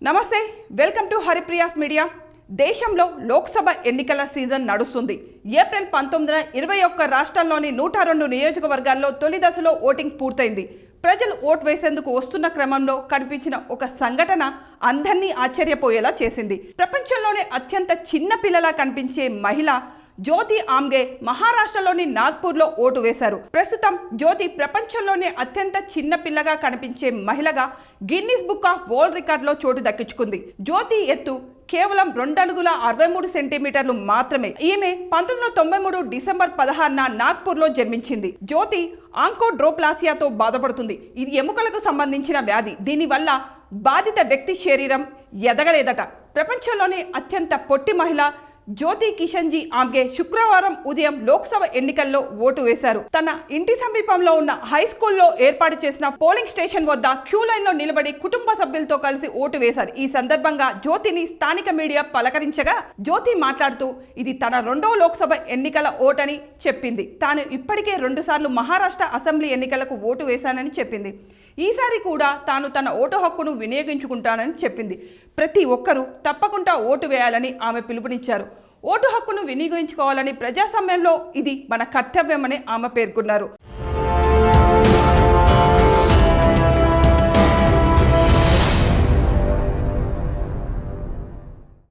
నమస్తే, welcome to Haripriya's media. దేశంలో లోక్సభ ఎన్నికల సీజన్ నడుస్తుంది. ఏప్రిల్ 19న 21 రాష్ట్రాల్లోని 102 నియోజకవర్గాల్లో తొలి దశలో ఓటింగ్ పూర్తయింది. ప్రజలు ఓటు వేసేందుకు వస్తున్న క్రమంలో కనిపించిన ఒక సంఘటన అందరినీ ఆశ్చర్యపోయేలా చేసింది. ప్రపంచంలోనే అత్యంత చిన్న పిల్లలా కనిపించే మహిళ జ్యోతి ఆమ్గే మహారాష్ట్రలోని నాగ్పూర్లో ఓటు వేశారు. ప్రస్తుతం జ్యోతి ప్రపంచంలోనే అత్యంత చిన్న పిల్లగా కనిపించే మహిళగా గిన్నిస్ బుక్ ఆఫ్ వరల్డ్ రికార్డులో చోటు దక్కించుకుంది. జ్యోతి ఎత్తు కేవలం 2 అడుగుల 63 సెంటీమీటర్లు మాత్రమే. ఈమె 1993 డిసెంబర్ 16న నాగ్పూర్లో జన్మించింది. జ్యోతి ఆంకోడ్రోప్లాసియాతో బాధపడుతుంది. ఇది ఎముకలకు సంబంధించిన వ్యాధి. దీనివల్ల బాధిత వ్యక్తి శరీరం ఎదగలేదట. ప్రపంచంలోనే అత్యంత పొట్టి మహిళ జ్యోతి కిషన్జీ ఆమ్గే శుక్రవారం ఉదయం లోక్సభ ఎన్నికల్లో ఓటు వేశారు. తన ఇంటి సమీపంలో ఉన్న హై స్కూల్లో ఏర్పాటు చేసిన పోలింగ్ స్టేషన్ వద్ద క్యూ లైన్లో నిలబడి కుటుంబ సభ్యులతో కలిసి ఓటు వేశారు. ఈ సందర్భంగా జ్యోతిని స్థానిక మీడియా పలకరించగా జ్యోతి మాట్లాడుతూ ఇది తన 2వ లోక్సభ ఎన్నికల ఓటని చెప్పింది. తాను ఇప్పటికే 2 సార్లు మహారాష్ట్ర అసెంబ్లీ ఎన్నికలకు ఓటు వేశానని చెప్పింది. ఈసారి కూడా తాను తన ఓటు హక్కును వినియోగించుకుంటానని చెప్పింది. ప్రతి ఒక్కరూ తప్పకుండా ఓటు వేయాలని ఆమె పిలుపునిచ్చారు. ఓటు హక్కును వినియోగించుకోవాలని ప్రజాస్వామ్యంలో ఇది మన కర్తవ్యమని ఆమె పేర్కొన్నారు.